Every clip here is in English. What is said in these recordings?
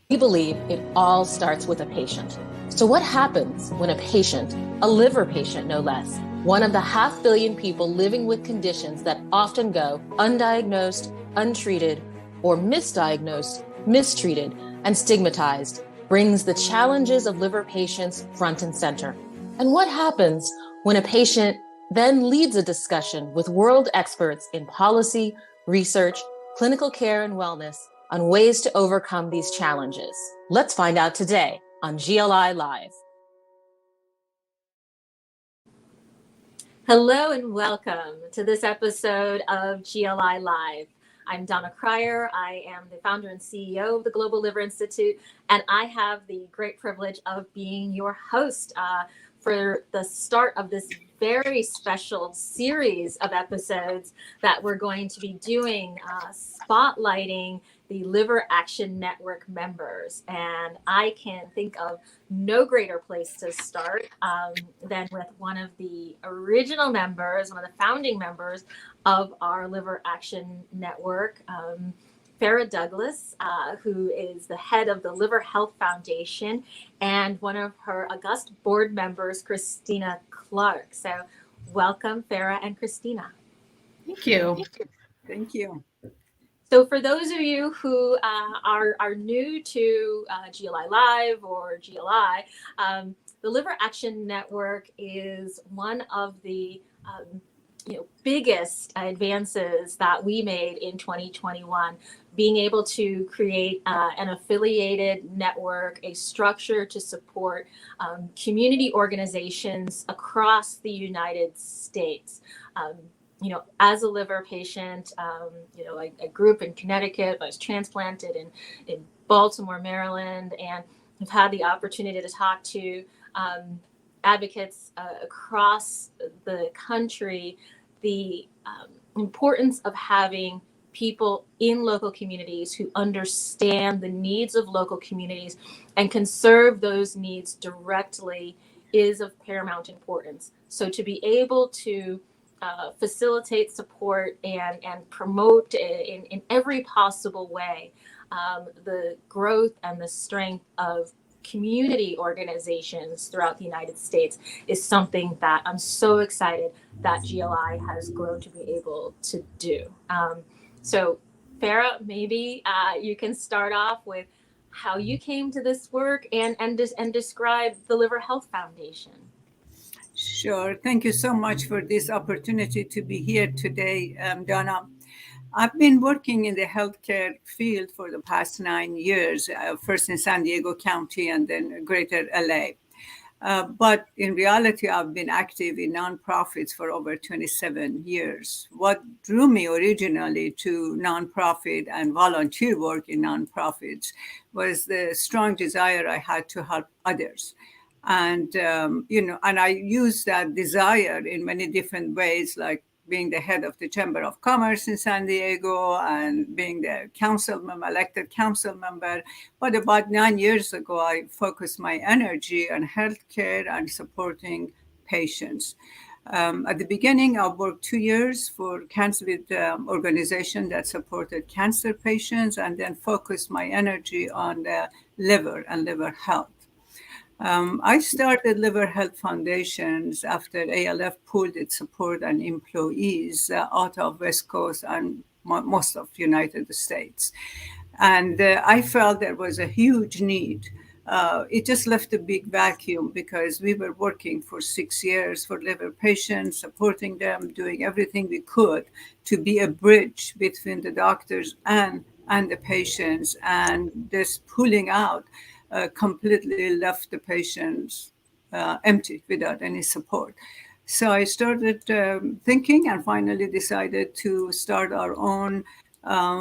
We believe it all starts with a patient. So what happens when a patient, a liver patient no less, one of the 500 million people living with conditions that often go undiagnosed, untreated, or misdiagnosed, mistreated, and stigmatized, brings the challenges of liver patients front and center? And what happens when a patient then leads a discussion with world experts in policy, research, clinical care, and wellness on ways to overcome these challenges? Let's find out today on GLI Live. Hello and welcome to this episode of GLI Live. I'm Donna Cryer. I am the founder and CEO of the Global Liver Institute, and I have the great privilege of being your host for the start of this very special series of episodes that we're going to be doing, spotlighting the Liver Action Network members. And I can think of no greater place to start than with one of the original members, one of the founding members of our Liver Action Network, Farrah Douglas, who is the head of the Liver Health Foundation, and one of her august board members, Kristina Clark. So welcome, Farrah and Kristina. Thank you. Thank you. So for those of you who are new to GLI Live or GLI, the Liver Action Network is one of the biggest advances that we made in 2021, being able to create an affiliated network, a structure to support community organizations across the United States. As a liver patient, I grew up in Connecticut. I was transplanted in Baltimore, Maryland, and I've had the opportunity to talk to advocates across the country. The importance of having people in local communities who understand the needs of local communities and can serve those needs directly is of paramount importance. So to be able to facilitate, support, and promote in every possible way the growth and the strength of community organizations throughout the United States is something that I'm so excited that GLI has grown to be able to do. So Farrah, maybe you can start off with how you came to this work and describe the Liver Health Foundation. Sure. Thank you so much for this opportunity to be here today, Donna. I've been working in the healthcare field for the past 9 years, first in San Diego County and then Greater LA. But in reality, I've been active in nonprofits for over 27 years. What drew me originally to nonprofit and volunteer work in nonprofits was the strong desire I had to help others. And, and I use that desire in many different ways, like being the head of the Chamber of Commerce in San Diego and being the elected council member. But about 9 years ago, I focused my energy on healthcare and supporting patients. At the beginning, I worked 2 years for cancer with organization that supported cancer patients, and then focused my energy on the liver and liver health. I started Liver Health Foundations after ALF pulled its support and employees out of West Coast and most of the United States. And I felt there was a huge need. It just left a big vacuum because we were working for 6 years for liver patients, supporting them, doing everything we could to be a bridge between the doctors and the patients, and this pulling out completely left the patients empty without any support. So I started thinking and finally decided to start our own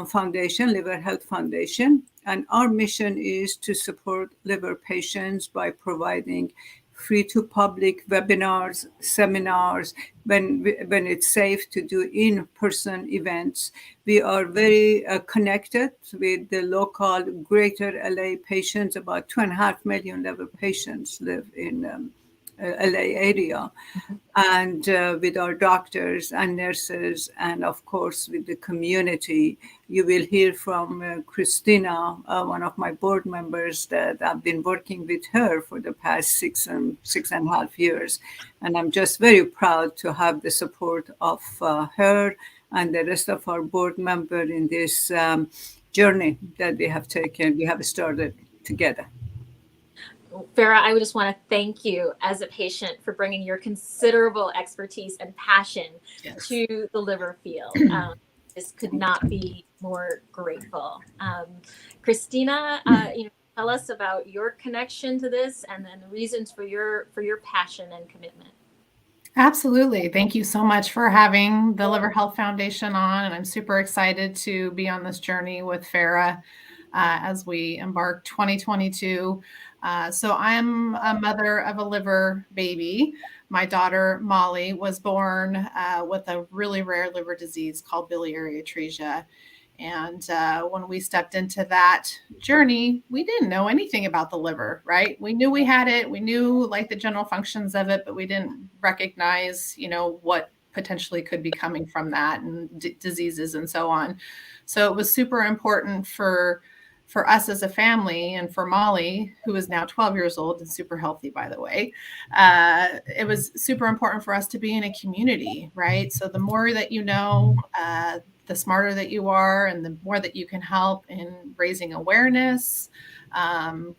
foundation, Liver Health Foundation. And our mission is to support liver patients by providing free to public webinars, seminars, when it's safe to do in-person events. We are very connected with the local Greater LA patients. About 2.5 million liver patients live in LA area, Mhm. and with our doctors and nurses, and of course with the community. You will hear from Kristina, one of my board members, that I've been working with her for the past 6.5 years. And I'm just very proud to have the support of her and the rest of our board member in this journey that we have started together. Farrah, I would just want to thank you as a patient for bringing your considerable expertise and passion Yes. to the liver field. This could not be more grateful. Kristina, tell us about your connection to this, and then the reasons for your passion and commitment. Absolutely. Thank you so much for having the Liver Health Foundation on. And I'm super excited to be on this journey with Farrah as we embark 2022. So I'm a mother of a liver baby. My daughter, Molly, was born with a really rare liver disease called biliary atresia. And when we stepped into that journey, we didn't know anything about the liver, right? We knew we had it. We knew like the general functions of it, but we didn't recognize, what potentially could be coming from that and diseases and so on. So it was super important for us as a family and for Molly, who is now 12 years old and super healthy, by the way. It was super important for us to be in a community, right? So the more that you know, the smarter that you are and the more that you can help in raising awareness,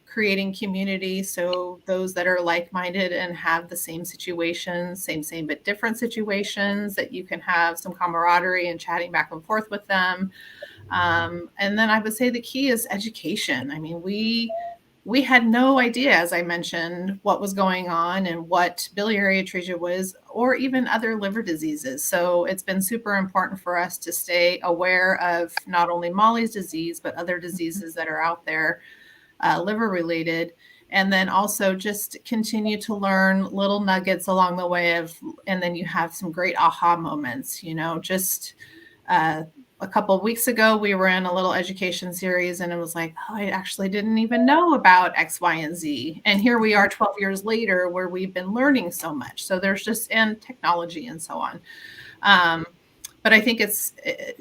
creating community. So those that are like-minded and have the same situations, same, but different situations, that you can have some camaraderie and chatting back and forth with them. And then I would say the key is education. I mean, we had no idea, as I mentioned, what was going on and what biliary atresia was, or even other liver diseases. So it's been super important for us to stay aware of not only Molly's disease, but other diseases that are out there, liver related. And then also just continue to learn little nuggets along the way and then you have some great aha moments, just a couple of weeks ago, we were in a little education series and it was like, oh, I actually didn't even know about X, Y, and Z. And here we are 12 years later where we've been learning so much. So there's just, and technology and so on. But I think it's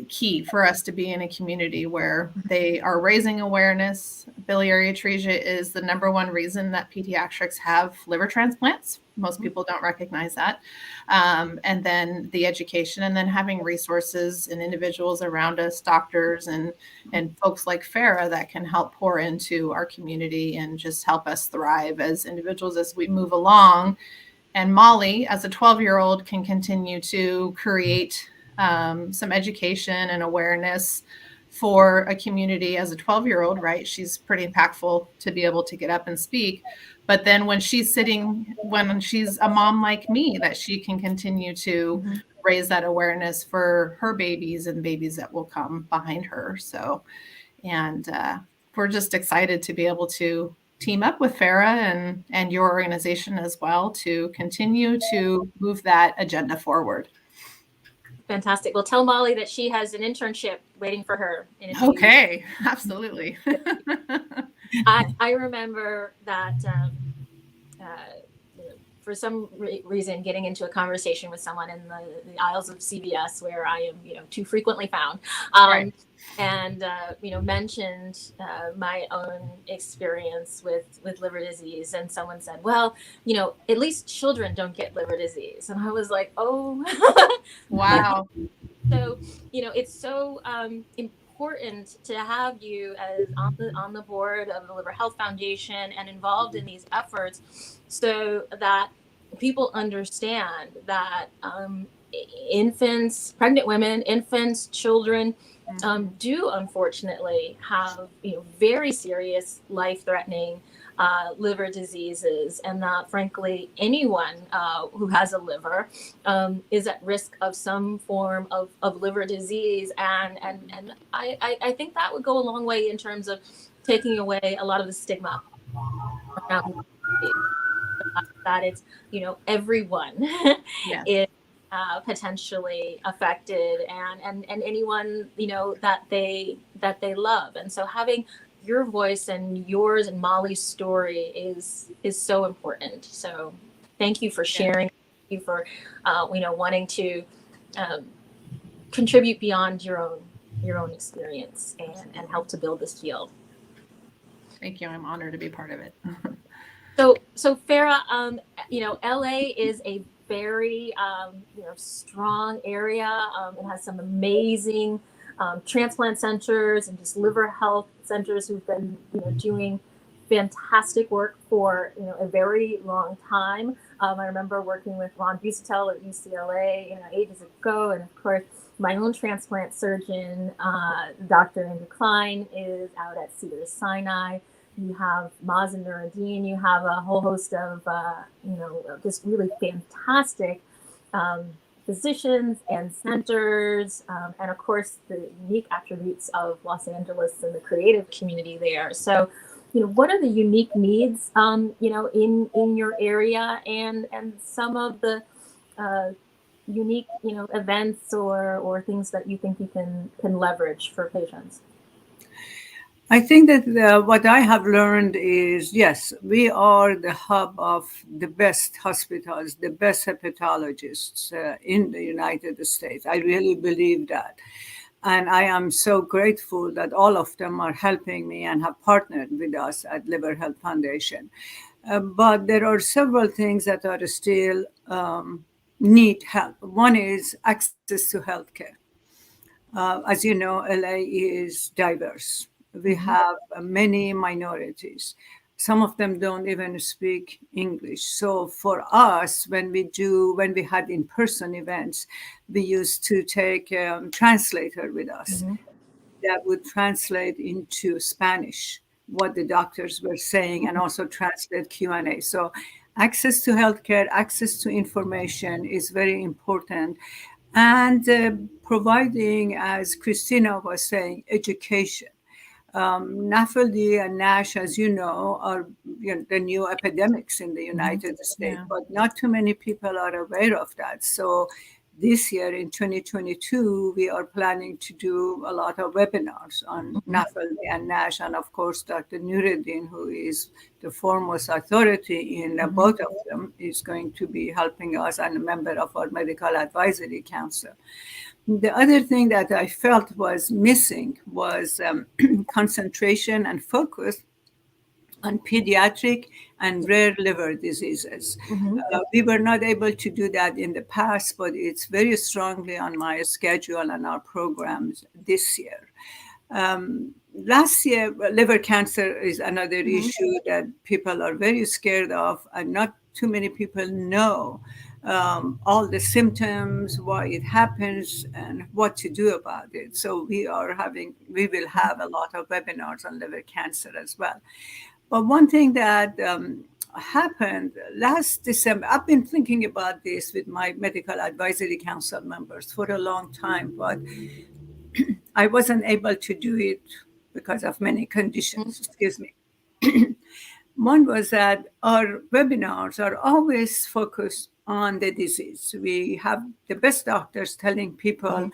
key for us to be in a community where they are raising awareness. Biliary atresia is the number one reason that pediatrics have liver transplants. Most people don't recognize that. And then the education, and then having resources and individuals around us, doctors and folks like Farrah that can help pour into our community and just help us thrive as individuals as we move along. And Molly, as a 12-year-old, can continue to create some education and awareness for a community as a 12-year-old, right? She's pretty impactful to be able to get up and speak. But then when she's a mom like me, that she can continue to raise that awareness for her babies and babies that will come behind her. So, and we're just excited to be able to team up with Farrah and your organization as well to continue to move that agenda forward. Fantastic. Well, tell Molly that she has an internship waiting for her in a few weeks. Okay, absolutely. I remember that for some reason getting into a conversation with someone in the aisles of CVS, where I am too frequently found, Right. and mentioned my own experience with liver disease, and someone said, well, at least children don't get liver disease, and I was like, oh. Wow. So it's so important to have you as on the board of the Liver Health Foundation and involved in these efforts, so that people understand that infants, pregnant women, infants, children do unfortunately have very serious, life-threatening liver diseases, and that frankly anyone who has a liver is at risk of some form of liver disease, and I think that would go a long way in terms of taking away a lot of the stigma around that it's everyone Yes. is potentially affected, and anyone that they love, and so having your voice and yours and Molly's story is so important. So Thank you for sharing. Thank you for, wanting to contribute beyond your own experience and help to build this field. Thank you. I'm honored to be part of it. So Farrah, LA is a very, strong area. It has some amazing transplant centers and just liver health centers who've been, doing fantastic work for, a very long time. I remember working with Ron Busatel at UCLA, ages ago. And of course, my own transplant surgeon, Dr. Andrew Klein, is out at Cedars-Sinai. You have Maz and Nuruddin. You have a whole host of, just really fantastic physicians and centers, and of course the unique attributes of Los Angeles and the creative community there. So, what are the unique needs, in your area, and some of the unique, events or things that you think you can leverage for patients? I think that what I have learned is, yes, we are the hub of the best hospitals, the best hepatologists in the United States. I really believe that. And I am so grateful that all of them are helping me and have partnered with us at Liver Health Foundation. But there are several things that are still need help. One is access to healthcare. As you know, LA is diverse. We have many minorities. Some of them don't even speak English. So for us, when we had in-person events, we used to take a translator with us that would translate into Spanish what the doctors were saying and also translate Q&A. So access to healthcare, access to information is very important. And providing, as Kristina was saying, education. NAFLD and NASH, as you know, are the new epidemics in the United States, but not too many people are aware of that. So this year in 2022, we are planning to do a lot of webinars on NAFLD and NASH. And of course, Dr. Nuruddin, who is the foremost authority in both of them, is going to be helping us and a member of our medical advisory council. The other thing that I felt was missing was concentration and focus on pediatric and rare liver diseases. We were not able to do that in the past, but it's very strongly on my schedule and our programs this year. Last year, liver cancer is another issue that people are very scared of, and not too many people know all the symptoms, why it happens, and what to do about it. So we will have a lot of webinars on liver cancer as well. But one thing that happened last December, I've been thinking about this with my medical advisory council members for a long time, but I wasn't able to do it because of many conditions. Excuse me. One was that our webinars are always focused on the disease. We have the best doctors telling people,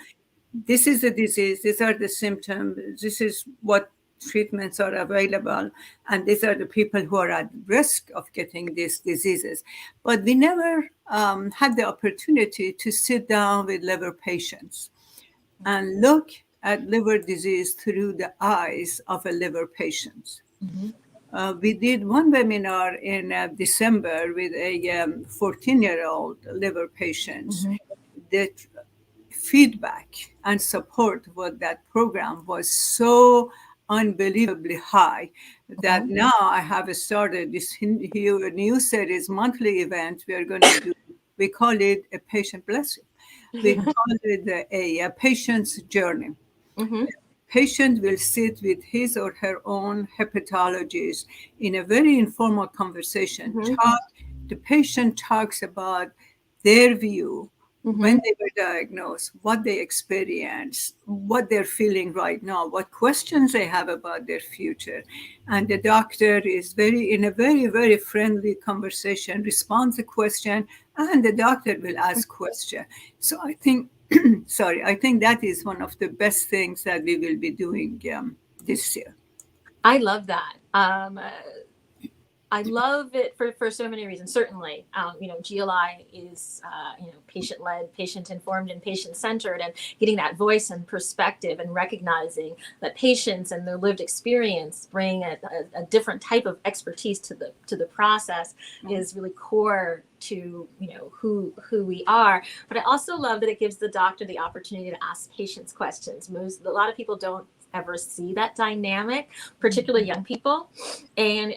this is the disease, these are the symptoms, this is what treatments are available, and these are the people who are at risk of getting these diseases. But we never had the opportunity to sit down with liver patients and look at liver disease through the eyes of a liver patient. We did one webinar in December with a 14-year-old liver patient. The feedback and support for that program was so unbelievably high that now I have started this new series, monthly event we are going to do. We call it a patient blessing. We call it a patient's journey. Patient will sit with his or her own hepatologist in a very informal conversation. The patient talks about their view when they were diagnosed, what they experienced, what they're feeling right now, what questions they have about their future. And the doctor is in a very, very friendly conversation, responds to question, and the doctor will ask question. So I think I think that is one of the best things that we will be doing this year. I love that. I love it for so many reasons. Certainly, GLI is patient-led, patient-informed, and patient-centered, and getting that voice and perspective, and recognizing that patients and their lived experience bring a different type of expertise to the process is really core to who we are. But I also love that it gives the doctor the opportunity to ask patients questions. A lot of people don't ever see that dynamic, particularly young people, and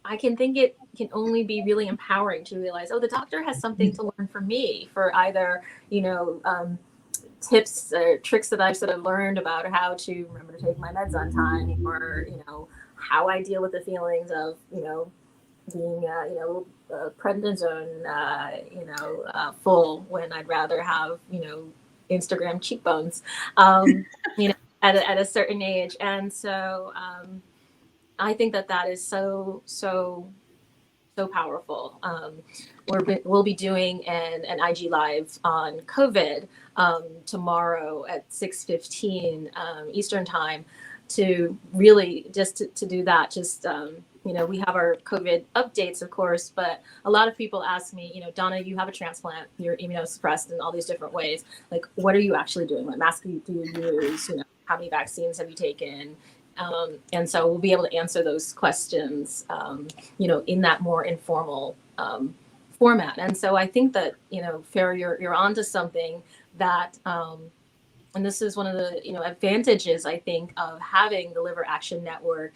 I can think it can only be really empowering to realize, oh, the doctor has something to learn from me, for either tips or tricks that I've sort of learned about how to remember to take my meds on time, or how I deal with the feelings of being prednisone full when I'd rather have Instagram cheekbones at a certain age. And so I think that is so powerful. We'll be doing an IG live on COVID tomorrow at 6:15 Eastern time, to really just to do that. We have our COVID updates, of course, but a lot of people ask me, Donna, you have a transplant, you're immunosuppressed in all these different ways. Like, what are you actually doing? What mask do you use? How many vaccines have you taken? And so we'll be able to answer those questions, in that more informal format. And so I think that, Farrah, you're onto something that, and this is one of the advantages, I think, of having the Liver Action Network,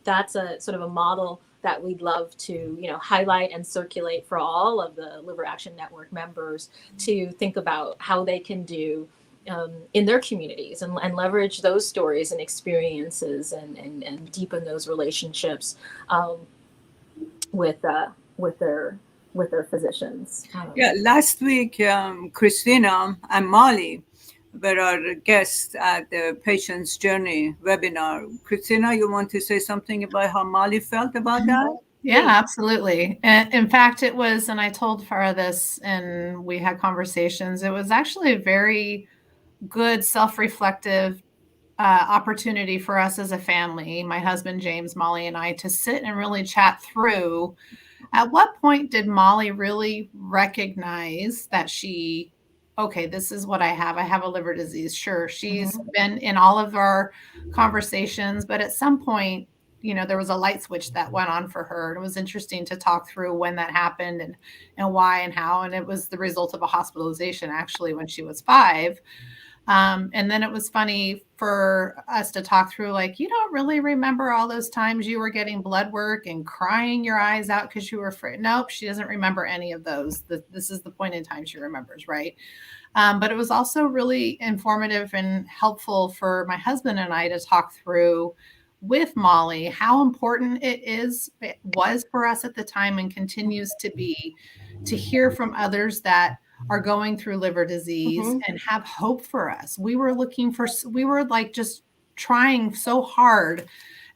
that's a sort of a model that we'd love to highlight and circulate for all of the Liver Action Network members, to think about how they can do in their communities, and leverage those stories and experiences, and deepen those relationships with their physicians. Yeah, last week, Kristina and Molly were our guests at the Patient's Journey webinar. Kristina, you want to say something about how Molly felt about that? Yeah, absolutely. And in fact, it was, and I told Farrah this, and we had conversations, it was actually a very good self-reflective opportunity for us as a family, my husband, James, Molly, and I, to sit and really chat through, at what point did Molly really recognize that okay, this is what I have. I have a liver disease. Sure, she's been in all of our conversations, but at some point, there was a light switch that went on for her. And it was interesting to talk through when that happened, and why and how. And it was the result of a hospitalization, actually, when she was 5. And then it was funny for us to talk through, like, you don't really remember all those times you were getting blood work and crying your eyes out because you were afraid. Nope, she doesn't remember any of those. This is the point in time she remembers, right? But it was also really informative and helpful for my husband and I to talk through with Molly how important it was for us at the time, and continues to be, to hear from others that are going through liver disease and have hope for us. We were like just trying so hard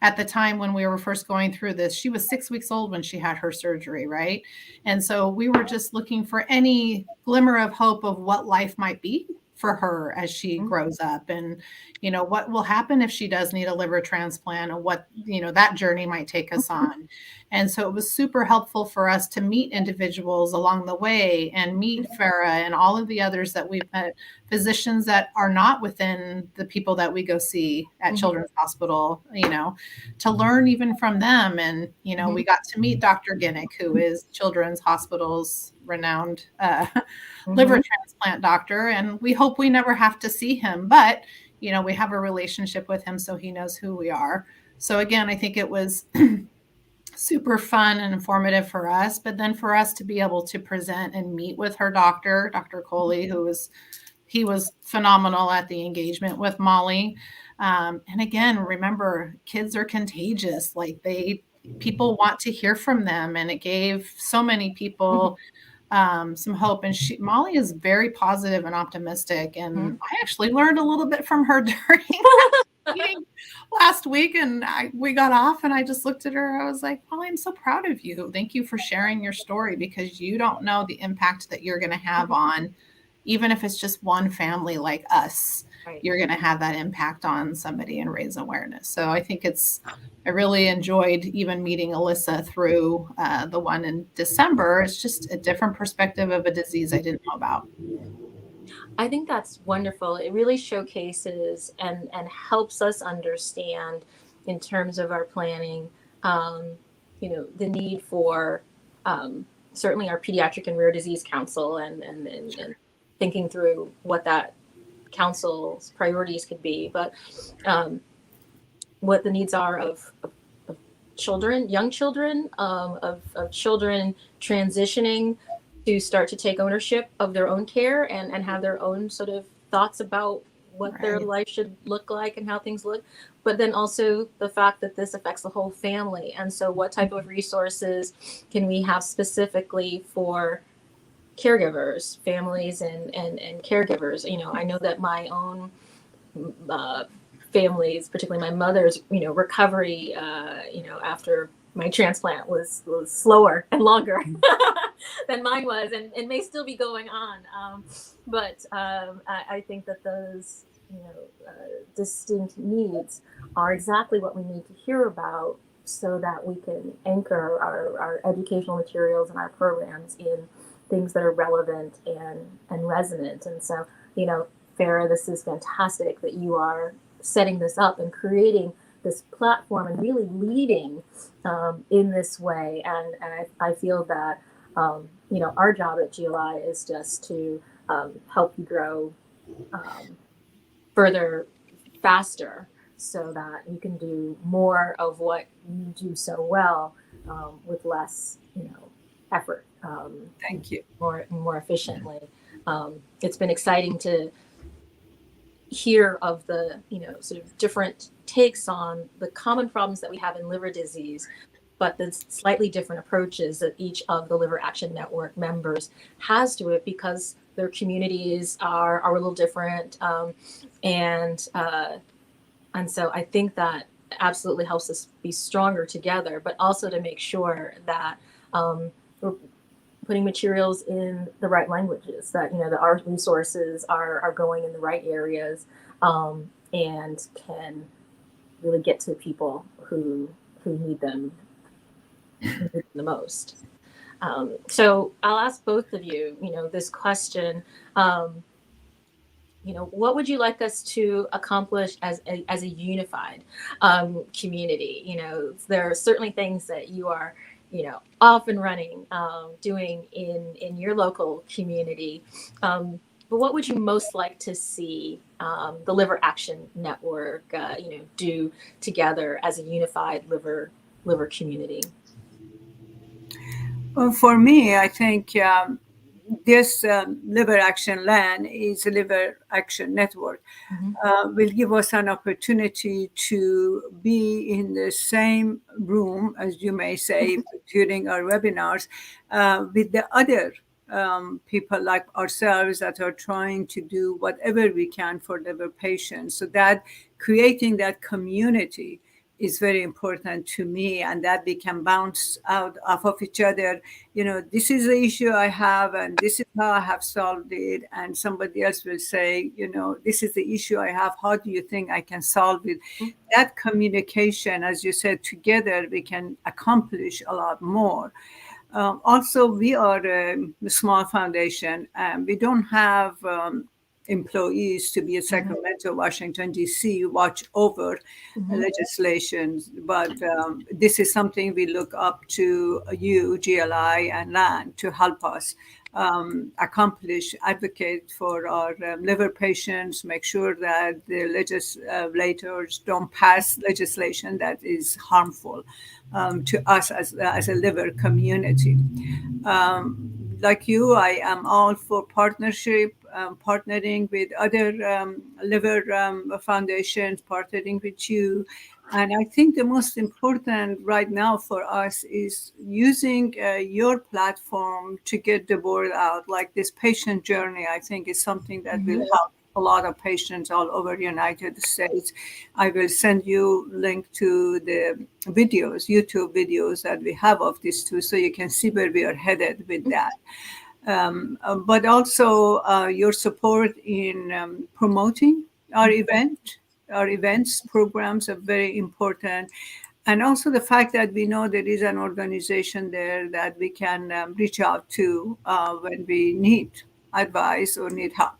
at the time when we were first going through this. She was 6 weeks old when she had her surgery, right? And so we were just looking for any glimmer of hope of what life might be for her as she grows up, and what will happen if she does need a liver transplant, and what that journey might take us on. And so it was super helpful for us to meet individuals along the way, and meet Farrah and all of the others that we've met, physicians that are not within the people that we go see at Children's Hospital, to learn even from them. And we got to meet Dr. Ginnick, who is Children's Hospital's renowned liver transplant doctor, and we hope we never have to see him, but we have a relationship with him, so he knows who we are. So again, I think it was super fun and informative for us, but then for us to be able to present and meet with her doctor, Dr. Coley, he was phenomenal at the engagement with Molly. And again, remember, kids are contagious. Like, people want to hear from them, and it gave so many people some hope. And Molly is very positive and optimistic. And I actually learned a little bit from her during meeting last week, and we got off, and I just looked at her. I was like, Molly, I'm so proud of you. Thank you for sharing your story, because you don't know the impact that you're going to have on even if it's just one family like us, Right. you're going to have that impact on somebody and raise awareness. So I think I really enjoyed even meeting Alyssa through the one in December. It's just a different perspective of a disease I didn't know about. I think that's wonderful. It really showcases and helps us understand in terms of our planning, the need for certainly our pediatric and rare disease council and thinking through what that council's priorities could be, but what the needs are of children, young children, of children transitioning to start to take ownership of their own care and have their own sort of thoughts about what their life should look like and how things look. But then also the fact that this affects the whole family. And so what type of resources can we have specifically for caregivers, families and caregivers? I know that my own families, particularly my mother's, recovery, after my transplant was slower and longer than mine was, and may still be going on. But I think that those, distinct needs are exactly what we need to hear about so that we can anchor our educational materials and our programs in things that are relevant and resonant. And so, Farrah, this is fantastic that you are setting this up and creating this platform and really leading in this way. And I feel that, our job at GLI is just to help you grow further, faster, so that you can do more of what you do so well with less, effort. Thank you. More efficiently. It's been exciting to hear of the, sort of different takes on the common problems that we have in liver disease, but the slightly different approaches that each of the Liver Action Network members has to it, because their communities are a little different. And so I think that absolutely helps us be stronger together, but also to make sure that we're putting materials in the right languages, that, that our resources are going in the right areas, and can really get to people who need them the most. So I'll ask both of you, this question. What would you like us to accomplish as a unified community? There are certainly things that you are, off and running, doing in your local community. But what would you most like to see the Liver Action Network, do together as a unified liver community? Well, for me, I think this Liver Action LAN is a Liver Action Network. Will give us an opportunity to be in the same room, as you may say, during our webinars, with the other people like ourselves that are trying to do whatever we can for liver patients. So that creating that community is very important to me, and that we can bounce out off of each other. This is the issue I have, and this is how I have solved it. And somebody else will say, this is the issue I have. How do you think I can solve it? That communication, as you said, together we can accomplish a lot more. Also, we are a small foundation, and we don't have employees to be in Sacramento, Washington, D.C., watch over legislations. But this is something we look up to you, GLI, and LAN to help us accomplish, advocate for our liver patients, make sure that the legislators don't pass legislation that is harmful to us as a liver community. Like you, I am all for partnership, partnering with other liver foundations, partnering with you. And I think the most important right now for us is using your platform to get the word out. Like this patient journey, I think is something that will help a lot of patients all over the United States. I will send you link to the videos, YouTube videos that we have of this too, so you can see where we are headed with that. but also your support in promoting our events, programs are very important. And also the fact that we know there is an organization there that we can reach out to when we need advice or need help.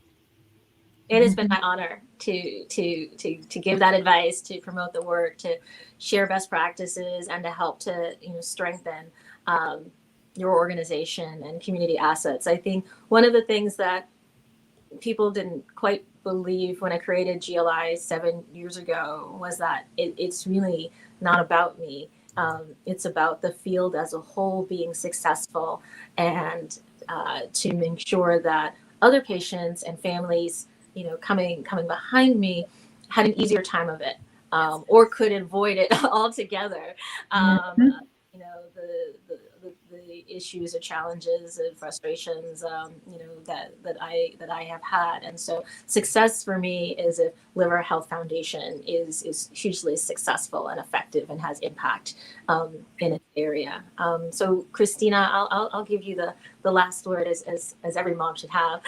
It has been my honor to give that advice, to promote the work, to share best practices, and to help to strengthen your organization and community assets. I think one of the things that people didn't quite believe when I created GLI 7 years ago was that it's really not about me. It's about the field as a whole being successful, and to make sure that other patients and families, coming behind me, had an easier time of it, or could avoid it altogether. The issues or challenges and frustrations, that I have had. And so success for me is if Liver Health Foundation is hugely successful and effective and has impact in its area. So Kristina, I'll give you the last word, as every mom should have.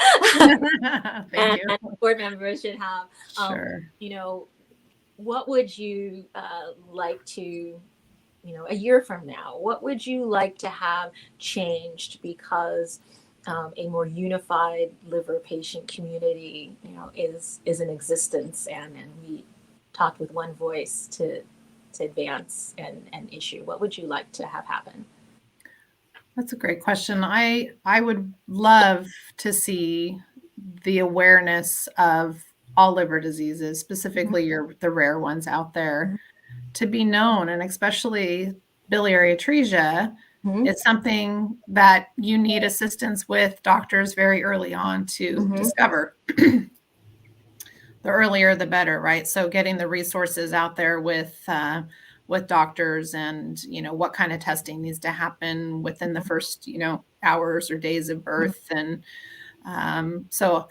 Thank you. And board members should have. Sure. What would you like to, a year from now, what would you like to have changed because a more unified liver patient community, is in existence, and we talk with one voice to advance an issue? What would you like to have happen? That's a great question. I would love to see the awareness of all liver diseases, specifically the rare ones out there, to be known, and especially biliary atresia. It's something that you need assistance with doctors very early on to discover. The earlier, the better, right? So getting the resources out there with doctors, and what kind of testing needs to happen within the first hours or days of birth, and so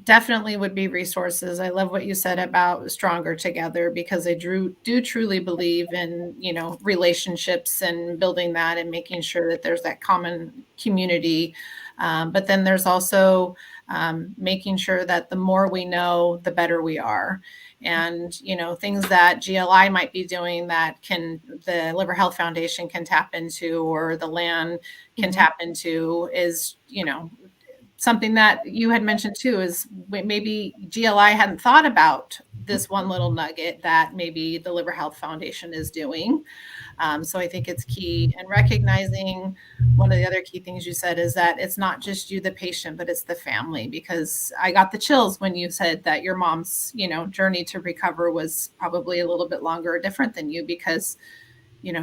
definitely would be resources. I love what you said about stronger together, because I do truly believe in relationships and building that and making sure that there's that common community. But then there's also making sure that the more we know, the better we are. And things that GLI might be doing that the Liver Health Foundation can tap into, or the LAN can tap into, is something that you had mentioned too, is maybe GLI hadn't thought about this one little nugget that maybe the Liver Health Foundation is doing. So I think it's key. And recognizing, one of the other key things you said is that it's not just you, the patient, but it's the family. Because I got the chills when you said that your mom's, journey to recover was probably a little bit longer or different than you, because,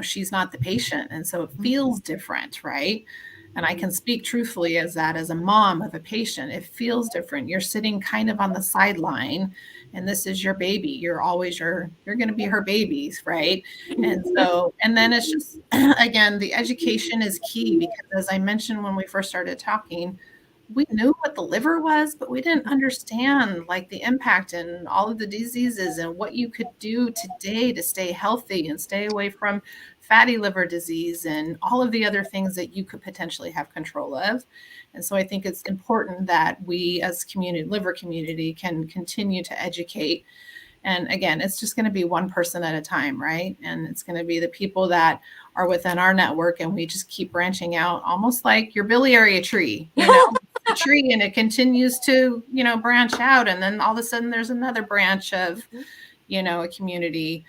she's not the patient. And so it feels different, right? And I can speak truthfully as a mom of a patient, it feels different. You're sitting kind of on the sideline, and this is your baby. You're going to be her babies, right? And so, and then it's just, again, the education is key, because as I mentioned when we first started talking, we knew what the liver was, but we didn't understand the impact and all of the diseases, and what you could do today to stay healthy and stay away from fatty liver disease and all of the other things that you could potentially have control of. And so I think it's important that we as liver community can continue to educate. And again, it's just going to be one person at a time, right? And it's going to be the people that are within our network, and we just keep branching out, almost like your biliary tree, a tree, and it continues to, branch out. And then all of a sudden there's another branch of, a community,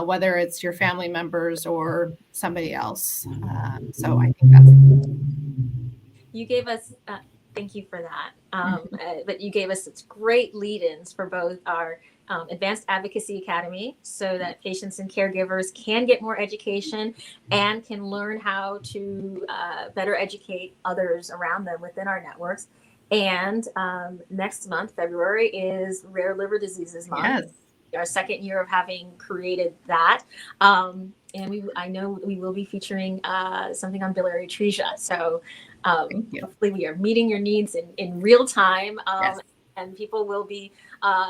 whether it's your family members or somebody else. So I think that's. You gave us, thank you for that. But you gave us such great lead-ins for both our Advanced Advocacy Academy, so that patients and caregivers can get more education and can learn how to better educate others around them within our networks. And next month, February, is Rare Liver Diseases Month. Yes. Our second year of having created that. And I know we will be featuring something on biliary atresia. So hopefully we are meeting your needs in real time. Yes. And people will be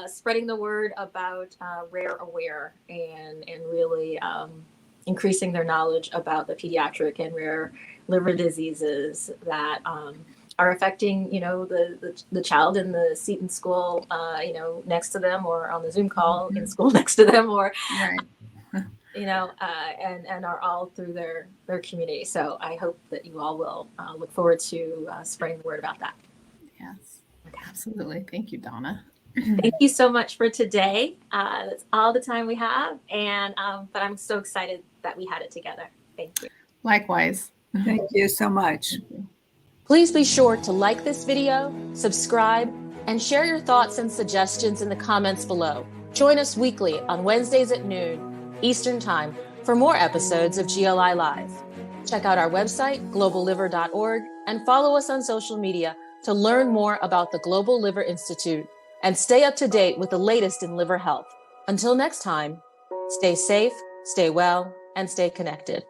spreading the word about Rare Aware, and really increasing their knowledge about the pediatric and rare liver diseases that are affecting, the child in the seat in school, next to them, or on the Zoom call in school next to them, or Right. and are all through their community. So I hope that you all will look forward to spreading the word about that. Yes, absolutely. Thank you, Donna. Thank you so much for today. That's all the time we have, and but I'm so excited that we had it together. Thank you. Likewise. Thank you so much. Please be sure to like this video, subscribe, and share your thoughts and suggestions in the comments below. Join us weekly on Wednesdays at noon Eastern Time for more episodes of GLI Live. Check out our website, globalliver.org, and follow us on social media to learn more about the Global Liver Institute and stay up to date with the latest in liver health. Until next time, stay safe, stay well, and stay connected.